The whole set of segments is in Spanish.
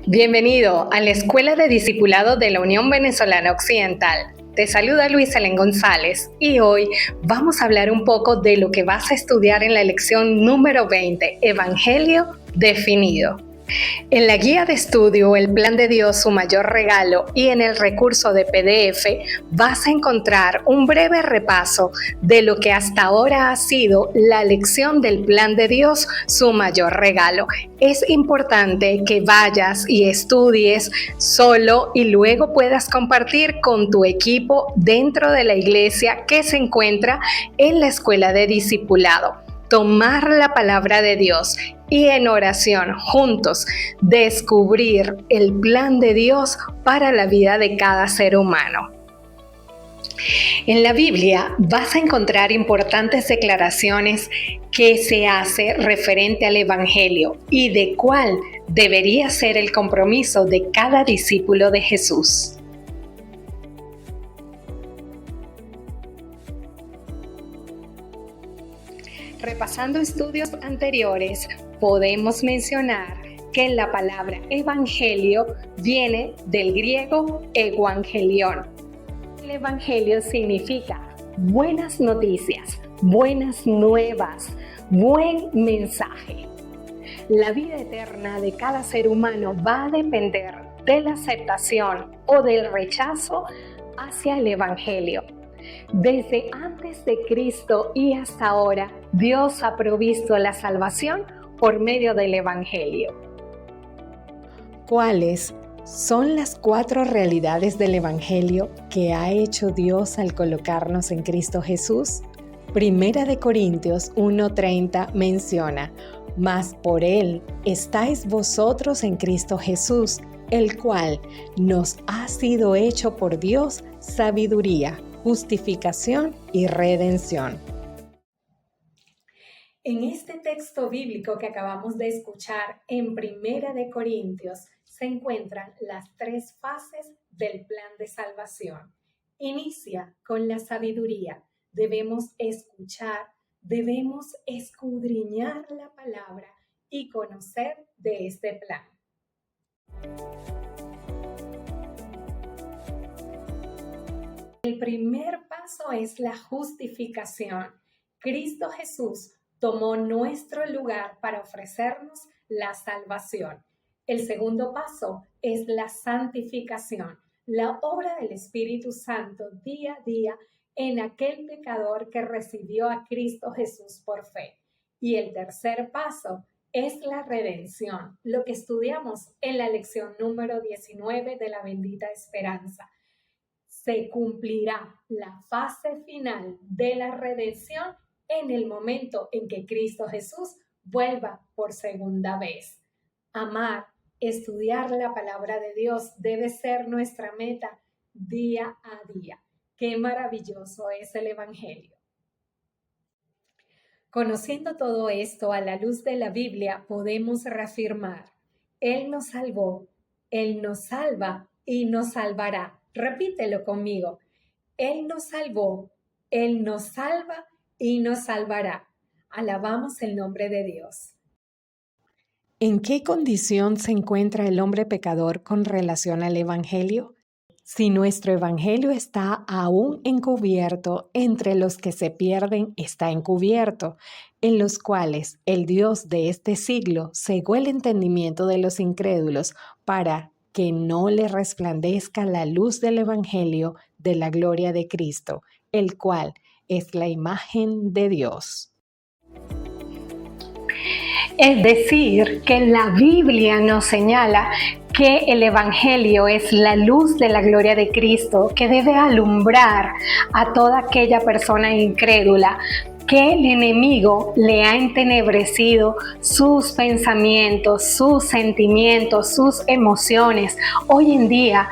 Bienvenido a la Escuela de Discipulado de la Unión Venezolana Occidental. Te saluda Luisa Helen González y hoy vamos a hablar un poco de lo que vas a estudiar en la lección número 20, Evangelio definido. En la guía de estudio El Plan de Dios, su mayor regalo y en el recurso de PDF vas a encontrar un breve repaso de lo que hasta ahora ha sido la lección del Plan de Dios, su mayor regalo. Es importante que vayas y estudies solo y luego puedas compartir con tu equipo dentro de la iglesia que se encuentra en la Escuela de Discipulado. Tomar la palabra de Dios y en oración juntos descubrir el plan de Dios para la vida de cada ser humano. En la Biblia vas a encontrar importantes declaraciones que se hace referente al Evangelio y de cuál debería ser el compromiso de cada discípulo de Jesús. Repasando estudios anteriores, podemos mencionar que la palabra evangelio viene del griego evangelion. El evangelio significa buenas noticias, buenas nuevas, buen mensaje. La vida eterna de cada ser humano va a depender de la aceptación o del rechazo hacia el evangelio. Desde antes de Cristo y hasta ahora, Dios ha provisto la salvación por medio del Evangelio. ¿Cuáles son las 4 realidades del Evangelio que ha hecho Dios al colocarnos en Cristo Jesús? Primera de Corintios 1:30 menciona: mas por Él estáis vosotros en Cristo Jesús, el cual nos ha sido hecho por Dios sabiduría, justificación y redención. En este texto bíblico que acabamos de escuchar en Primera de Corintios se encuentran las 3 fases del plan de salvación. Inicia con la sabiduría. Debemos escuchar, debemos escudriñar la palabra y conocer de este plan. El primer paso es la justificación. Cristo Jesús tomó nuestro lugar para ofrecernos la salvación. El segundo paso es la santificación, la obra del Espíritu Santo día a día en aquel pecador que recibió a Cristo Jesús por fe. Y el tercer paso es la redención, lo que estudiamos en la lección número 19 de la bendita esperanza. Se cumplirá la fase final de la redención en el momento en que Cristo Jesús vuelva por segunda vez. Amar, estudiar la palabra de Dios debe ser nuestra meta día a día. ¡Qué maravilloso es el Evangelio! Conociendo todo esto a la luz de la Biblia, podemos reafirmar: Él nos salvó, Él nos salva y nos salvará. Repítelo conmigo: Él nos salvó, Él nos salva y nos salvará. Alabamos el nombre de Dios. ¿En qué condición se encuentra el hombre pecador con relación al Evangelio? Si nuestro Evangelio está aún encubierto, entre los que se pierden está encubierto, en los cuales el Dios de este siglo cegó el entendimiento de los incrédulos para que no le resplandezca la luz del Evangelio de la gloria de Cristo, el cual es la imagen de Dios. Es decir, que la Biblia nos señala que el Evangelio es la luz de la gloria de Cristo que debe alumbrar a toda aquella persona incrédula que el enemigo le ha entenebrecido sus pensamientos, sus sentimientos, sus emociones. Hoy en día,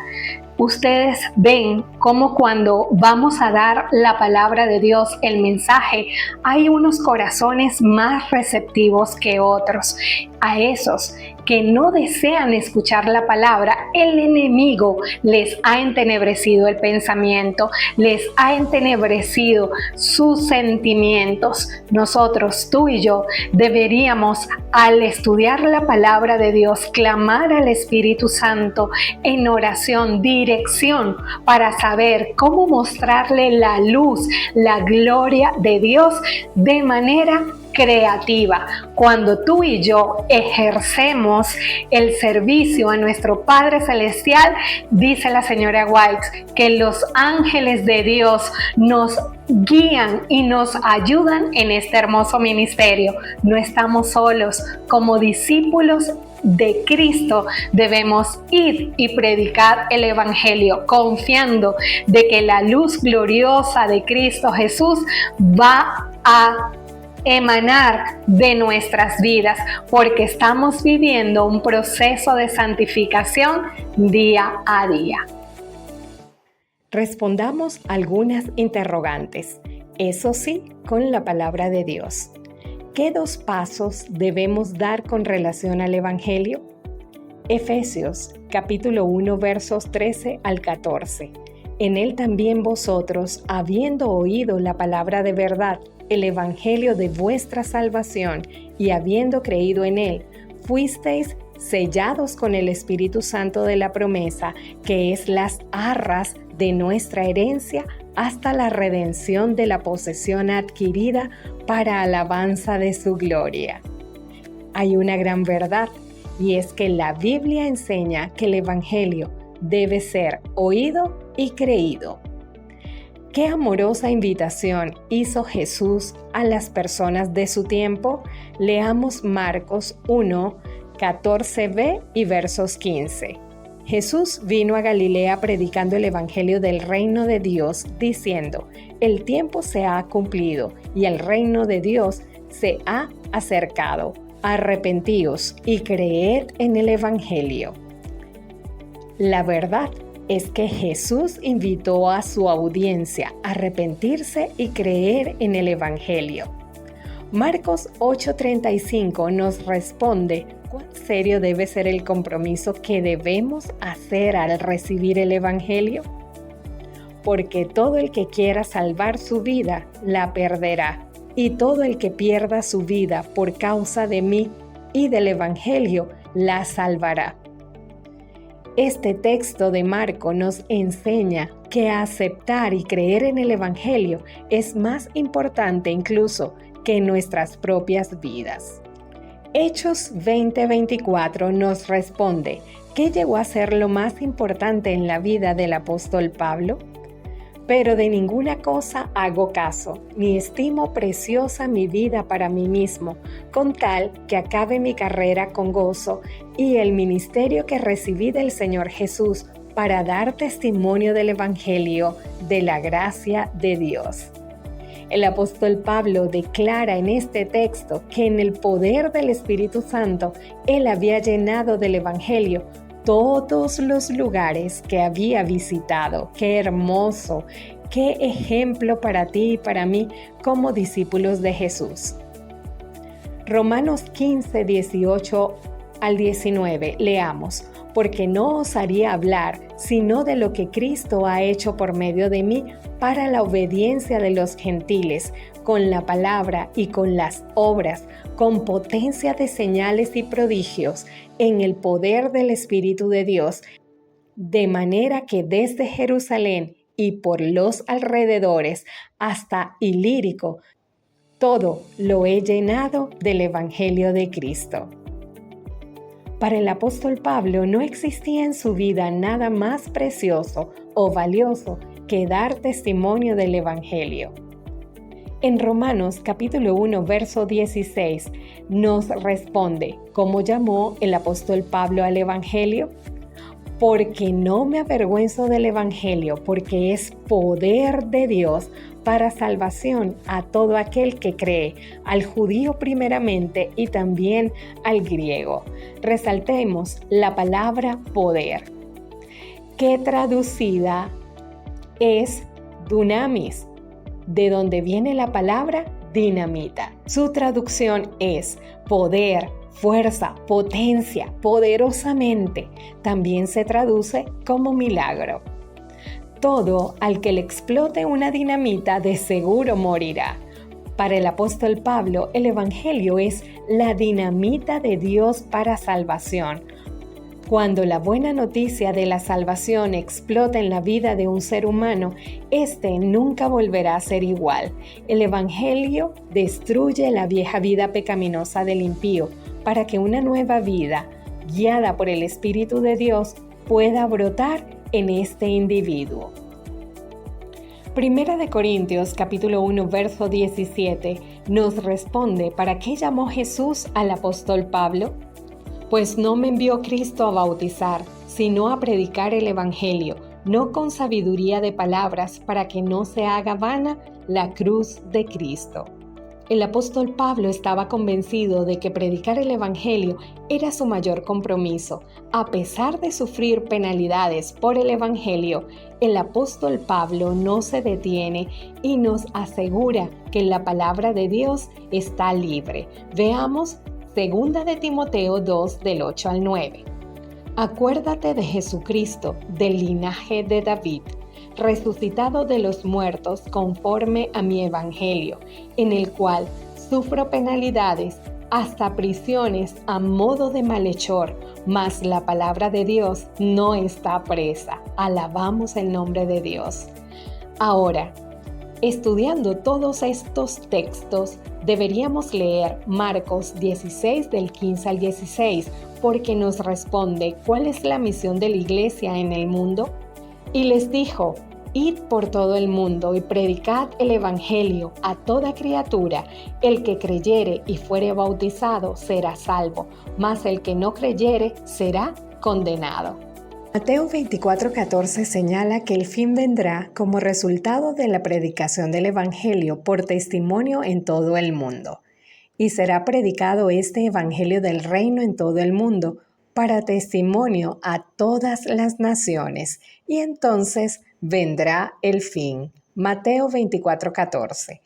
ustedes ven cómo cuando vamos a dar la palabra de Dios, el mensaje, hay unos corazones más receptivos que otros. A esos que no desean escuchar la palabra, el enemigo les ha entenebrecido el pensamiento, les ha entenebrecido sus sentimientos. Nosotros, tú y yo, deberíamos, al estudiar la palabra de Dios, clamar al Espíritu Santo en oración, dirección, para saber cómo mostrarle la luz, la gloria de Dios de manera creativa. Cuando tú y yo ejercemos el servicio a nuestro Padre Celestial, dice la señora White que los ángeles de Dios nos guían y nos ayudan en este hermoso ministerio. No estamos solos. Como discípulos de Cristo debemos ir y predicar el Evangelio, confiando de que la luz gloriosa de Cristo Jesús va a emanar de nuestras vidas, porque estamos viviendo un proceso de santificación día a día. Respondamos algunas interrogantes, eso sí, con la palabra de Dios. ¿Qué 2 pasos debemos dar con relación al Evangelio? Efesios, capítulo 1, versos 13 al 14. En él también vosotros, habiendo oído la palabra de verdad, el evangelio de vuestra salvación, y habiendo creído en él, fuisteis sellados con el Espíritu Santo de la promesa, que es las arras de nuestra herencia, hasta la redención de la posesión adquirida para alabanza de su gloria. Hay una gran verdad, y es que la Biblia enseña que el evangelio debe ser oído y creído. ¿Qué amorosa invitación hizo Jesús a las personas de su tiempo? Leamos Marcos 1, 14b y versos 15. Jesús vino a Galilea predicando el evangelio del reino de Dios, diciendo: el tiempo se ha cumplido y el reino de Dios se ha acercado. Arrepentíos y creed en el evangelio. La verdad es que Jesús invitó a su audiencia a arrepentirse y creer en el evangelio. Marcos 8:35 nos responde cuán serio debe ser el compromiso que debemos hacer al recibir el evangelio. Porque todo el que quiera salvar su vida, la perderá, y todo el que pierda su vida por causa de mí y del evangelio, la salvará. Este texto de Marco nos enseña que aceptar y creer en el evangelio es más importante incluso que nuestras propias vidas. Hechos 20:24 nos responde: ¿qué llegó a ser lo más importante en la vida del apóstol Pablo? Pero de ninguna cosa hago caso, ni estimo preciosa mi vida para mí mismo, con tal que acabe mi carrera con gozo y el ministerio que recibí del Señor Jesús para dar testimonio del Evangelio de la gracia de Dios. El apóstol Pablo declara en este texto que en el poder del Espíritu Santo él había llenado del Evangelio todos los lugares que había visitado. ¡Qué hermoso! ¡Qué ejemplo para ti y para mí como discípulos de Jesús! Romanos 15, 18 al 19, leamos: porque no osaría hablar sino de lo que Cristo ha hecho por medio de mí para la obediencia de los gentiles, con la palabra y con las obras, con potencia de señales y prodigios, en el poder del Espíritu de Dios, de manera que desde Jerusalén y por los alrededores hasta Ilírico, todo lo he llenado del Evangelio de Cristo. Para el apóstol Pablo no existía en su vida nada más precioso o valioso que dar testimonio del Evangelio. En Romanos capítulo 1, verso 16, nos responde cómo llamó el apóstol Pablo al Evangelio. Porque no me avergüenzo del Evangelio, porque es poder de Dios para salvación a todo aquel que cree, al judío primeramente y también al griego. Resaltemos la palabra poder, que traducida es dunamis, de donde viene la palabra dinamita. Su traducción es poder, fuerza, potencia, poderosamente, también se traduce como milagro. Todo al que le explote una dinamita de seguro morirá. Para el apóstol Pablo, el Evangelio es la dinamita de Dios para salvación. Cuando la buena noticia de la salvación explota en la vida de un ser humano, éste nunca volverá a ser igual. El Evangelio destruye la vieja vida pecaminosa del impío para que una nueva vida, guiada por el Espíritu de Dios, pueda brotar en este individuo. Primera de Corintios capítulo 1 verso 17 nos responde para qué llamó Jesús al apóstol Pablo. Pues no me envió Cristo a bautizar, sino a predicar el Evangelio, no con sabiduría de palabras, para que no se haga vana la cruz de Cristo. El apóstol Pablo estaba convencido de que predicar el Evangelio era su mayor compromiso. A pesar de sufrir penalidades por el Evangelio, el apóstol Pablo no se detiene y nos asegura que la palabra de Dios está libre. Veamos Segunda de Timoteo 2 del 8 al 9. Acuérdate de Jesucristo, del linaje de David, resucitado de los muertos conforme a mi evangelio, en el cual sufro penalidades, hasta prisiones a modo de malhechor, mas la palabra de Dios no está presa. Alabamos el nombre de Dios. Ahora, estudiando todos estos textos, deberíamos leer Marcos 16 del 15 al 16, porque nos responde cuál es la misión de la iglesia en el mundo. Y les dijo: id por todo el mundo y predicad el evangelio a toda criatura. El que creyere y fuere bautizado será salvo, mas el que no creyere será condenado. Mateo 24:14 señala que el fin vendrá como resultado de la predicación del Evangelio por testimonio en todo el mundo. Y será predicado este Evangelio del reino en todo el mundo para testimonio a todas las naciones, y entonces vendrá el fin. Mateo 24:14.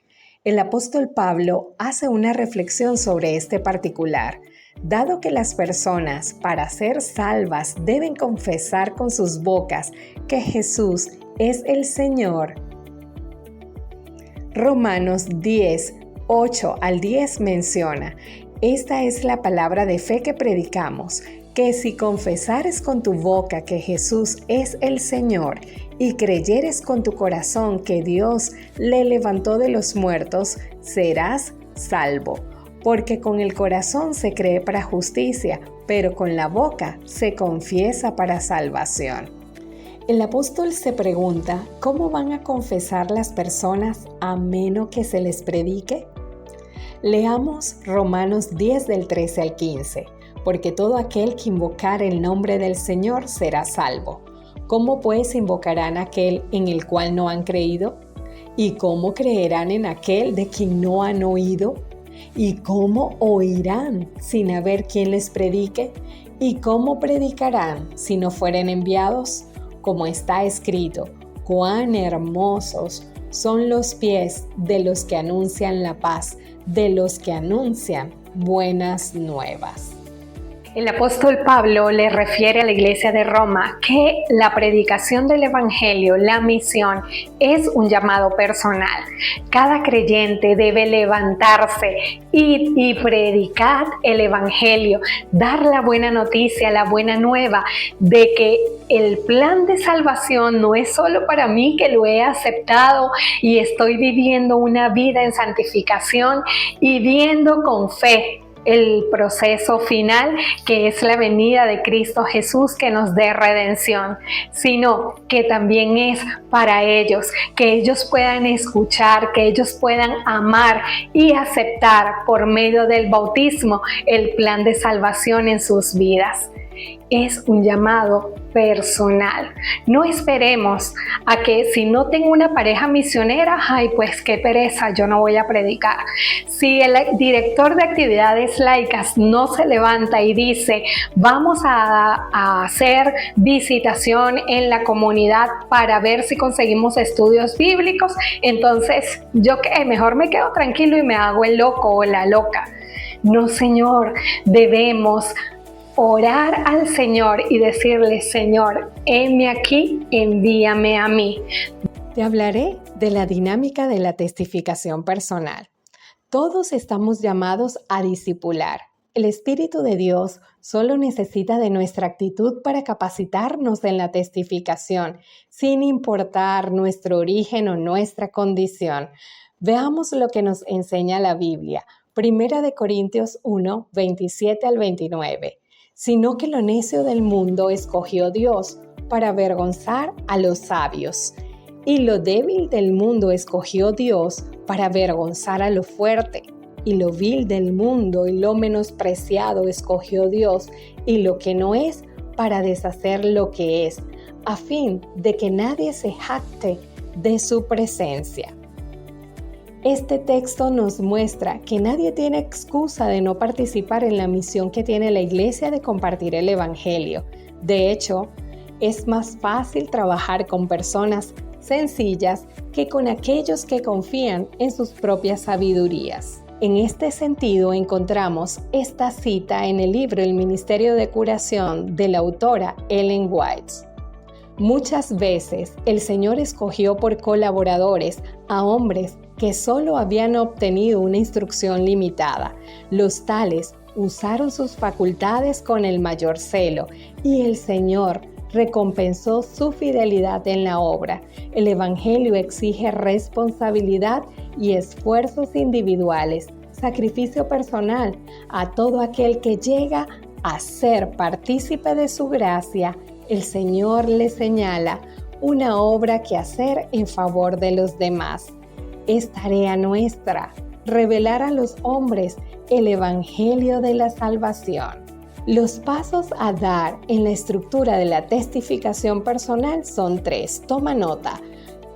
El apóstol Pablo hace una reflexión sobre este particular. Dado que las personas, para ser salvas, deben confesar con sus bocas que Jesús es el Señor. Romanos 10, 8 al 10 menciona: esta es la palabra de fe que predicamos, que si confesares con tu boca que Jesús es el Señor y creyeres con tu corazón que Dios le levantó de los muertos, serás salvo. Porque con el corazón se cree para justicia, pero con la boca se confiesa para salvación. El apóstol se pregunta, ¿cómo van a confesar las personas a menos que se les predique? Leamos Romanos 10 del 13 al 15. Porque todo aquel que invocare el nombre del Señor será salvo. ¿Cómo pues invocarán aquel en el cual no han creído? ¿Y cómo creerán en aquel de quien no han oído? ¿Y cómo oirán sin haber quien les predique? ¿Y cómo predicarán si no fueren enviados? Como está escrito: cuán hermosos son los pies de los que anuncian la paz, de los que anuncian buenas nuevas. El apóstol Pablo le refiere a la iglesia de Roma que la predicación del evangelio, la misión, es un llamado personal. Cada creyente debe levantarse y predicar el evangelio, dar la buena noticia, la buena nueva de que el plan de salvación no es solo para mí, que lo he aceptado y estoy viviendo una vida en santificación y viendo con fe el proceso final, que es la venida de Cristo Jesús que nos dé redención, sino que también es para ellos, que ellos puedan escuchar, que ellos puedan amar y aceptar por medio del bautismo el plan de salvación en sus vidas. Es un llamado personal. No esperemos a que si no tengo una pareja misionera, ay, pues qué pereza, yo no voy a predicar. Si el director de actividades laicas no se levanta y dice, vamos a hacer visitación en la comunidad para ver si conseguimos estudios bíblicos, entonces yo qué, mejor me quedo tranquilo y me hago el loco o la loca. No, Señor, debemos orar al Señor y decirle, Señor, heme aquí, envíame a mí. Te hablaré de la dinámica de la testificación personal. Todos estamos llamados a discipular. El Espíritu de Dios solo necesita de nuestra actitud para capacitarnos en la testificación, sin importar nuestro origen o nuestra condición. Veamos lo que nos enseña la Biblia. 1 Corintios 1, 27 al 29. Sino que lo necio del mundo escogió Dios para avergonzar a los sabios. Y lo débil del mundo escogió Dios para avergonzar a lo fuerte. Y lo vil del mundo y lo menospreciado escogió Dios, y lo que no es, para deshacer lo que es, a fin de que nadie se jacte de su presencia. Este texto nos muestra que nadie tiene excusa de no participar en la misión que tiene la Iglesia de compartir el Evangelio. De hecho, es más fácil trabajar con personas sencillas que con aquellos que confían en sus propias sabidurías. En este sentido, encontramos esta cita en el libro El Ministerio de Curación de la autora Ellen White. Muchas veces el Señor escogió por colaboradores a hombres que solo habían obtenido una instrucción limitada. Los tales usaron sus facultades con el mayor celo y el Señor recompensó su fidelidad en la obra. El Evangelio exige responsabilidad y esfuerzos individuales, sacrificio personal a todo aquel que llega a ser partícipe de su gracia. El Señor le señala una obra que hacer en favor de los demás. Es tarea nuestra revelar a los hombres el Evangelio de la salvación. Los pasos a dar en la estructura de la testificación personal son 3. Toma nota.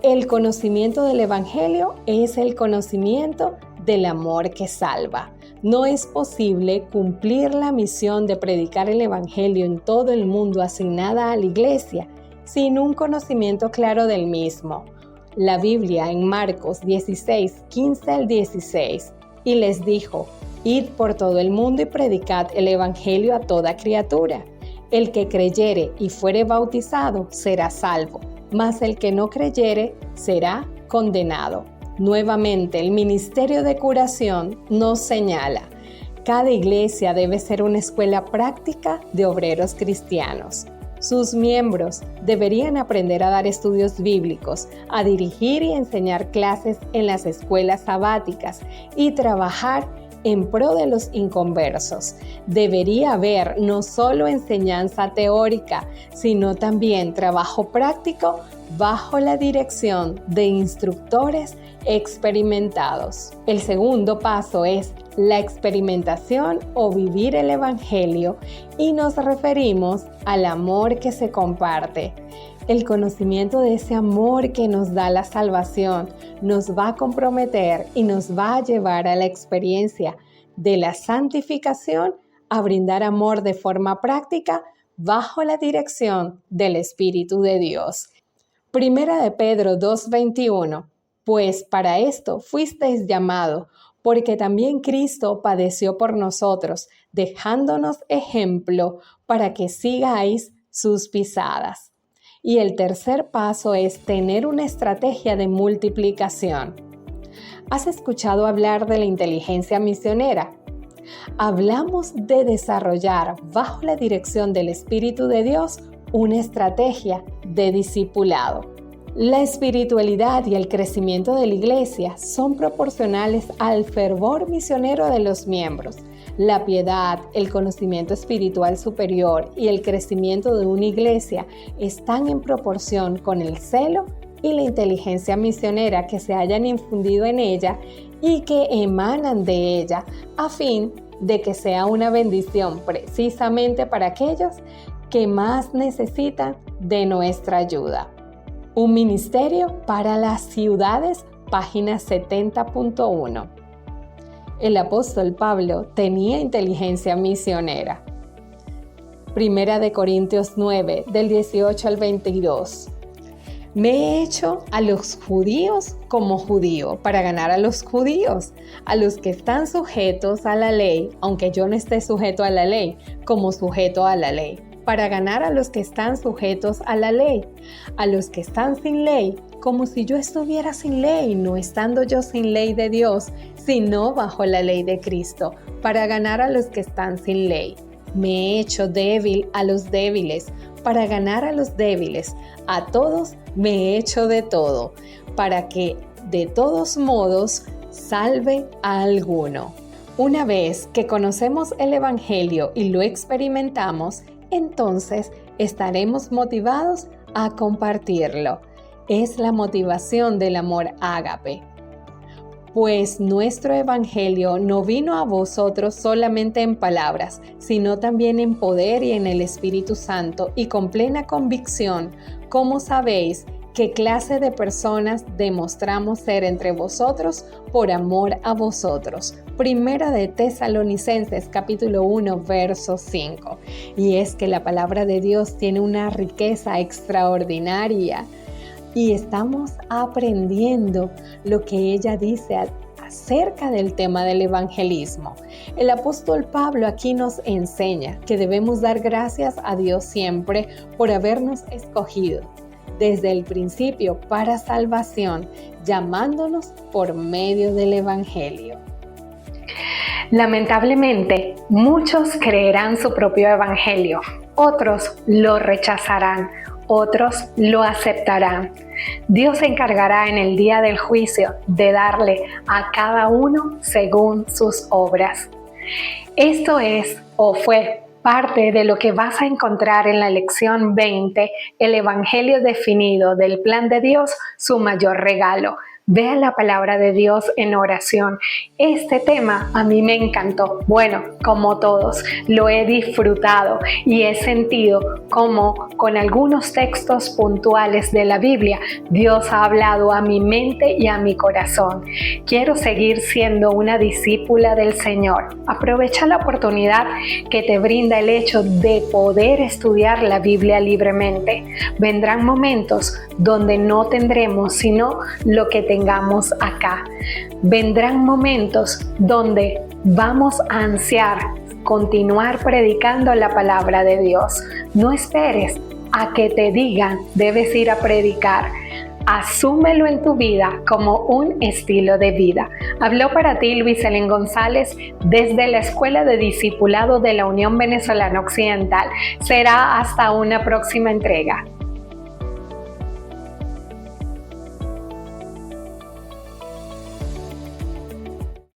El conocimiento del Evangelio es el conocimiento del amor que salva. No es posible cumplir la misión de predicar el Evangelio en todo el mundo asignada a la Iglesia sin un conocimiento claro del mismo. La Biblia en Marcos 16, 15 al 16, y les dijo: Id por todo el mundo y predicad el Evangelio a toda criatura. El que creyere y fuere bautizado será salvo, mas el que no creyere será condenado. Nuevamente, el ministerio de curación nos señala: cada iglesia debe ser una escuela práctica de obreros cristianos. Sus miembros deberían aprender a dar estudios bíblicos, a dirigir y enseñar clases en las escuelas sabáticas y trabajar en pro de los inconversos. Debería haber no solo enseñanza teórica, sino también trabajo práctico bajo la dirección de instructores experimentados. El segundo paso es la experimentación o vivir el Evangelio, y nos referimos al amor que se comparte. El conocimiento de ese amor que nos da la salvación nos va a comprometer y nos va a llevar a la experiencia de la santificación, a brindar amor de forma práctica bajo la dirección del Espíritu de Dios. Primera de Pedro 2:21. Pues para esto fuisteis llamado, porque también Cristo padeció por nosotros, dejándonos ejemplo para que sigáis sus pisadas. Y el tercer paso es tener una estrategia de multiplicación. ¿Has escuchado hablar de la inteligencia misionera? Hablamos de desarrollar, bajo la dirección del Espíritu de Dios, una estrategia de discipulado. La espiritualidad y el crecimiento de la Iglesia son proporcionales al fervor misionero de los miembros. La piedad, el conocimiento espiritual superior y el crecimiento de una iglesia están en proporción con el celo y la inteligencia misionera que se hayan infundido en ella y que emanan de ella, a fin de que sea una bendición precisamente para aquellos que más necesitan de nuestra ayuda. Un ministerio para las ciudades, página 70.1. El apóstol Pablo tenía inteligencia misionera. Primera de Corintios 9, del 18 al 22. Me he hecho a los judíos como judío para ganar a los judíos, a los que están sujetos a la ley, aunque yo no esté sujeto a la ley, como sujeto a la ley, para ganar a los que están sujetos a la ley, a los que están sin ley, como si yo estuviera sin ley, no estando yo sin ley de Dios, sino bajo la ley de Cristo, para ganar a los que están sin ley. Me he hecho débil a los débiles, para ganar a los débiles. A todos me he hecho de todo, para que de todos modos salve a alguno. Una vez que conocemos el Evangelio y lo experimentamos, entonces estaremos motivados a compartirlo. Es la motivación del amor ágape. Pues nuestro Evangelio no vino a vosotros solamente en palabras, sino también en poder y en el Espíritu Santo y con plena convicción, como sabéis qué clase de personas demostramos ser entre vosotros por amor a vosotros. Primera de Tesalonicenses capítulo 1 verso 5. Y es que la palabra de Dios tiene una riqueza extraordinaria. Y estamos aprendiendo lo que ella dice acerca del tema del evangelismo. El apóstol Pablo aquí nos enseña que debemos dar gracias a Dios siempre por habernos escogido desde el principio para salvación, llamándonos por medio del evangelio. Lamentablemente, muchos creerán su propio evangelio, otros lo rechazarán, otros lo aceptarán. Dios se encargará en el día del juicio de darle a cada uno según sus obras. Esto es o fue parte de lo que vas a encontrar en la lección 20, el Evangelio definido del plan de Dios, su mayor regalo. Vea la palabra de Dios en oración. Este tema a mí me encantó. Bueno, como todos, lo he disfrutado y he sentido como con algunos textos puntuales de la Biblia, Dios ha hablado a mi mente y a mi corazón. Quiero seguir siendo una discípula del Señor. Aprovecha la oportunidad que te brinda el hecho de poder estudiar la Biblia libremente. Vendrán momentos donde no tendremos sino lo que tengamos acá. Vendrán momentos donde vamos a ansiar continuar predicando la palabra de Dios. No esperes a que te digan debes ir a predicar. Asúmelo en tu vida como un estilo de vida. Habló para ti Luis Ellen González desde la Escuela de Discipulado de la Unión Venezolana Occidental. Será hasta una próxima entrega.